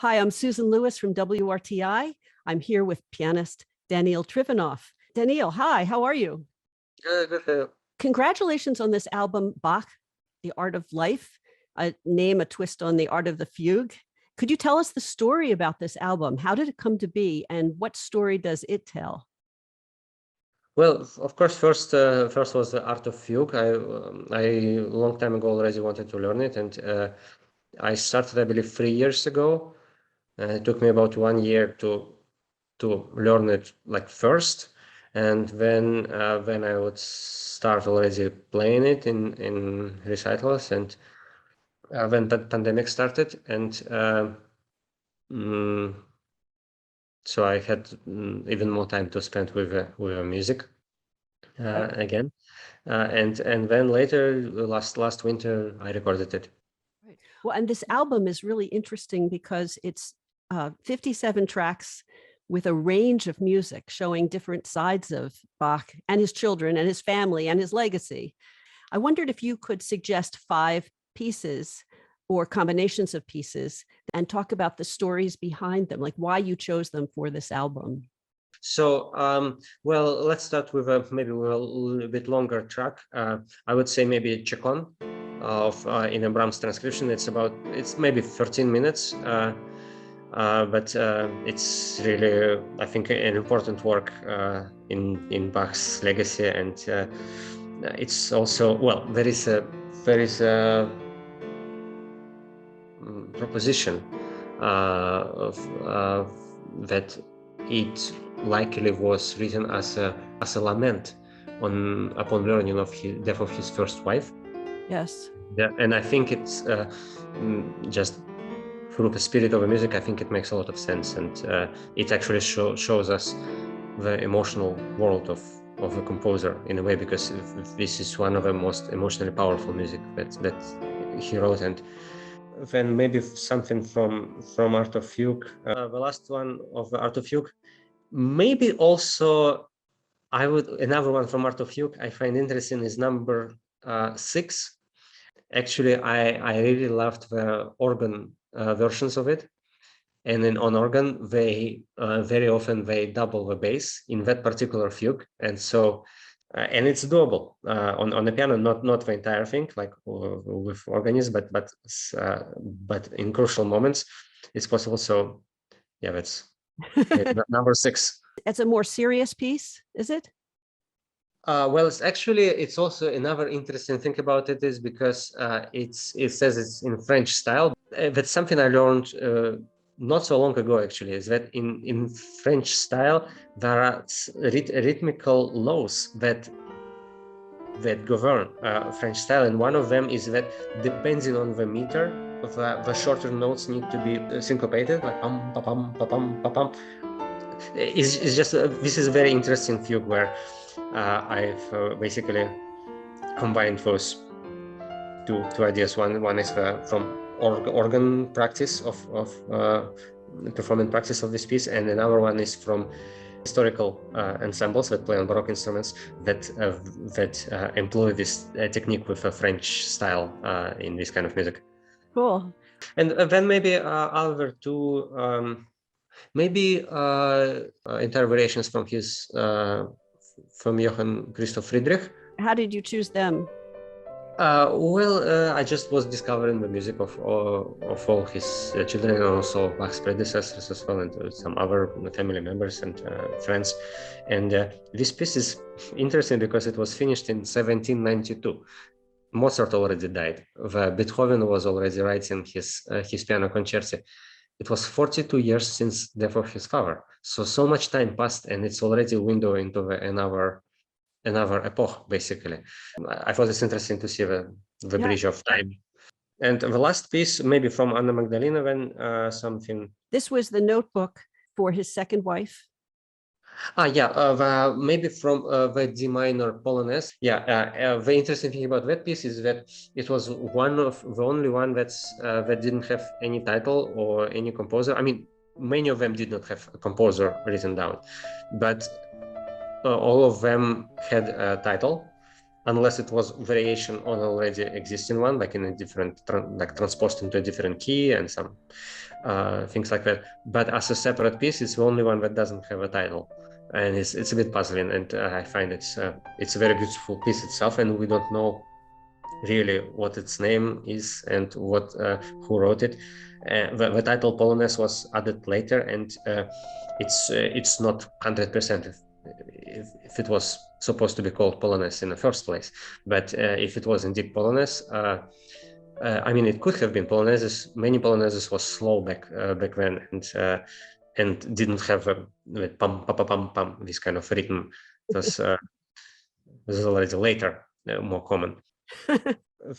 Hi, I'm Susan Lewis from WRTI. I'm here with pianist Daniil Trifonov. Daniil, hi, how are you? Good. Congratulations on this album, Bach, The Art of Life, a name, a twist on the art of the fugue. Could you tell us the story about this album? How did it come to be, and what story does it tell? Well, of course, first was the art of fugue. I long time ago already wanted to learn it, and I started, I believe, 3 years ago. It took me about 1 year to learn it like first, and when I would start already playing it in recitals, and when the pandemic started, and mm, so I had even more time to spend with the music Right. again. And then later, last winter, I recorded it. Right. Well, and this album is really interesting because it's 57 tracks with a range of music showing different sides of Bach and his children and his family and his legacy. I wondered if you could suggest 5 pieces or combinations of pieces and talk about the stories behind them, like why you chose them for this album. So, well, let's start with maybe with a little bit longer track. I would say maybe Chacon of in a Brahms transcription. It's maybe 13 minutes, but it's really, I think, an important work in Bach's legacy, and it's also, well, there is a proposition that it likely was written as a lament upon learning of his death of his first wife. Yes. Yeah, and I think it's just through the spirit of the music. I think it makes a lot of sense, and it actually shows us the emotional world of a composer in a way, because this is one of the most emotionally powerful music that he wrote. And then maybe something from Art of Fugue, the last one of the Art of Fugue. Maybe also another one from Art of Fugue I find interesting is number 6. Actually, I really loved the organ versions of it, and then on organ they very often they double the bass in that particular fugue, and so. And it's doable on the piano, not the entire thing like with organist, but in crucial moments it's possible. So yeah, that's number 6. It's a more serious piece, is it? Well, it's also another interesting thing about it is because it says it's in French style. That's something I learned not so long ago. Actually, is that in French style there are rhythmical laws that govern French style, and one of them is that depending on the meter, the shorter notes need to be syncopated, like pam pa pam pa pam pa pam. It's just this is a very interesting fugue where I've basically combined those two ideas. One is from organ practice of performance practice of this piece, and another one is from historical ensembles that play on Baroque instruments that employ this technique with a French style in this kind of music. Cool. And then maybe other two. Maybe entire variations from his from Johann Christoph Friedrich. How did you choose them? I just was discovering the music of all his children, and also Bach's predecessors as well, and some other family members and friends. And this piece is interesting because it was finished in 1792. Mozart already died. Beethoven was already writing his piano concerti. It was 42 years since the death of his father. So much time passed, and it's already a window into another epoch, basically. I thought it's interesting to see the bridge of time. And the last piece, maybe from Anna Magdalena, when something. This was the notebook for his second wife. Maybe from the D minor Polonaise. The interesting thing about that piece is that it was one of the only one that didn't have any title or any composer. I mean, many of them did not have a composer written down, but all of them had a title. unless it was variation on already existing one, like in a different, like transposed into a different key and some things like that. But as a separate piece, it's the only one that doesn't have a title, and it's a bit puzzling. And I find it's a very beautiful piece itself, and we don't know really what its name is and what who wrote it. The title Polonaise was added later, and it's not 100% if it was supposed to be called Polonaise in the first place. But if it was indeed Polonaise, I mean, it could have been Polonaises. Many Polonaises was slow back then, and didn't have a pam pam pam pam this kind of rhythm. It was already later more common.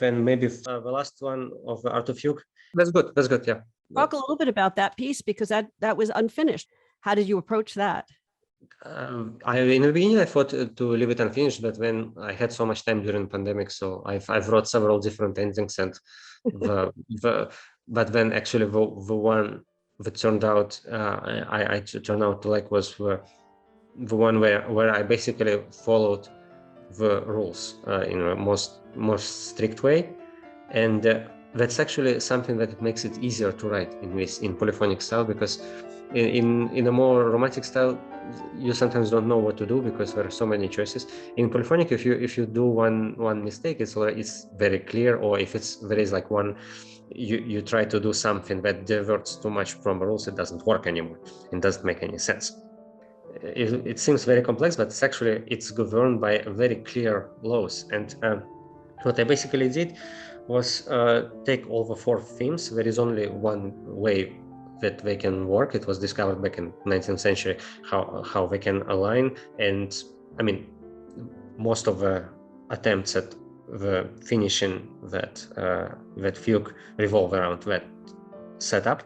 Then maybe the last one of the Art of Fugue. That's good. That's good. Yeah. Talk a little bit about that piece, because that was unfinished. How did you approach that? In the beginning, I thought to leave it unfinished, but then I had so much time during the pandemic, so I've wrote several different endings, and but then actually the one that turned out I turned out to like was the one where I basically followed the rules in a most strict way, and that's actually something that makes it easier to write in polyphonic style, because in a more romantic style you sometimes don't know what to do because there are so many choices. In polyphonic, if you do one mistake, it's very clear, or if there is like one, you try to do something that diverts too much from the rules, it doesn't work anymore. It doesn't make any sense. It seems very complex, but it's governed by very clear laws. And what I basically did was take all the four themes. There is only one way that they can work. It was discovered back in 19th century how they can align. And I mean, most of the attempts at the finishing that fugue revolve around that setup.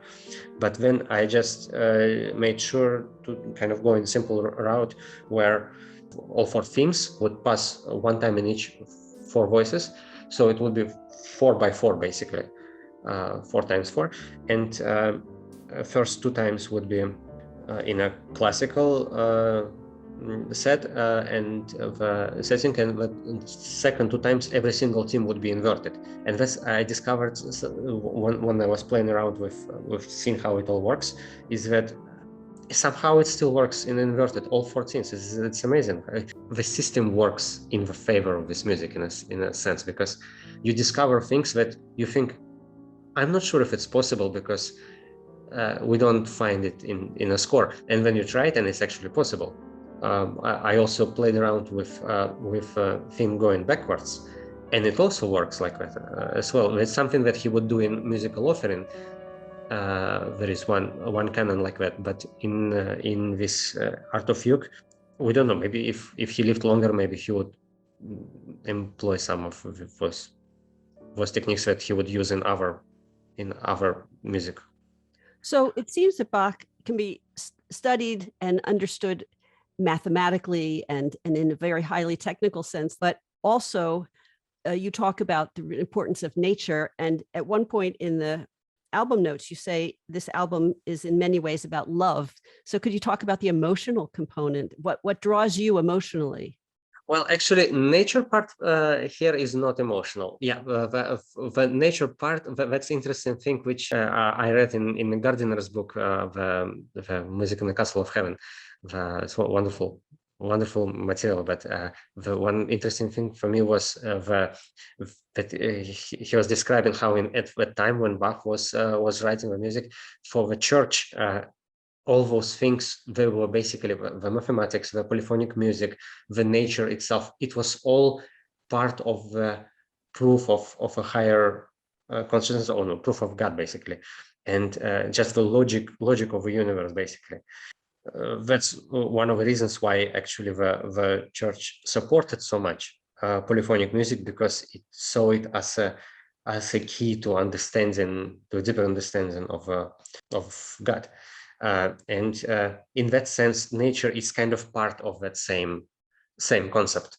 But then I just made sure to kind of go in simple route where all four themes would pass one time in each four voices. So it would be 4x4 basically, 4x4. And first two times would be in a classical set and the setting, and the second two times every single theme would be inverted. And this I discovered when I was playing around with seeing how it all works, is that somehow it still works in inverted all four themes. It's amazing. The system works in the favor of this music in a sense, because you discover things that you think, I'm not sure if it's possible because we don't find it in a score, and then you try it and it's actually possible. I also played around with theme going backwards, and it also works like that as well. It's something that he would do in musical offering. There is one canon like that, but in this Art of Fugue, we don't know. Maybe if he lived longer, maybe he would employ some of those techniques that he would use in other music. So it seems that Bach can be studied and understood mathematically and in a very highly technical sense, but also you talk about the importance of nature. And at one point in the album notes, you say this album is in many ways about love. So could you talk about the emotional component? What draws you emotionally? Well, actually, nature part here is not emotional. Yeah, the nature part, that's interesting thing, which I read in Gardiner's book, the Music in the Castle of Heaven. It's wonderful material. But the one interesting thing for me was that he was describing how at that time when Bach was writing the music for the church, all those things, they were basically the mathematics, the polyphonic music, the nature itself. It was all part of the proof of a higher consciousness, or no, proof of God, basically, and just the logic of the universe, basically. That's one of the reasons why actually the church supported so much polyphonic music, because it saw it as a key to understanding, to a deeper understanding of God. And in that sense, nature is kind of part of that same concept.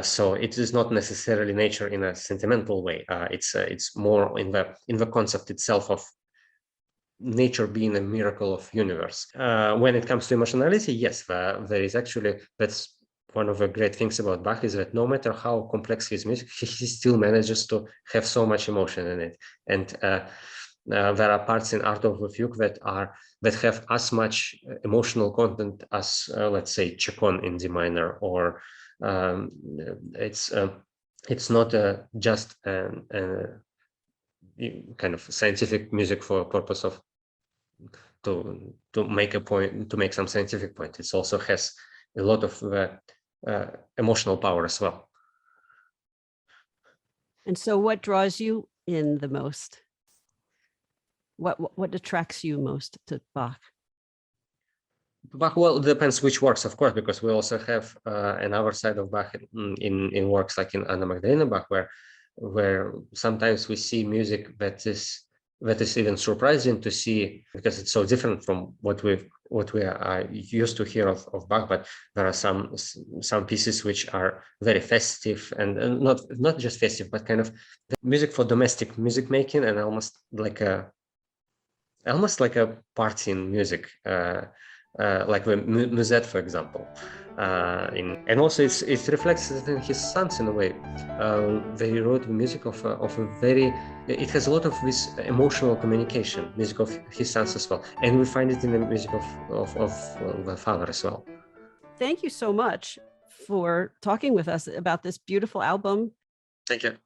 So it is not necessarily nature in a sentimental way. It's more in the concept itself of nature being a miracle of universe. When it comes to emotionality, yes, there is actually, that's one of the great things about Bach is that no matter how complex his music, he still manages to have so much emotion in it. And there are parts in Art of the Fugue that have as much emotional content as, let's say, Chaconne in D minor, or it's not just kind of scientific music for purpose of to make a point, to make some scientific point. It also has a lot of emotional power as well. And so what draws you in the most? What attracts you most to Bach? Bach, well, it depends which works, of course, because we also have another side of Bach in works like in Anna Magdalena Bach, where sometimes we see music that is even surprising to see, because it's so different from what we are used to hear of Bach. But there are some pieces which are very festive, and not just festive, but kind of music for domestic music making, and almost like a partying music, like the musette, for example. And also it reflects in his sons in a way. They wrote the music of a very, it has a lot of this emotional communication, music of his sons as well. And we find it in the music of the father as well. Thank you so much for talking with us about this beautiful album. Thank you.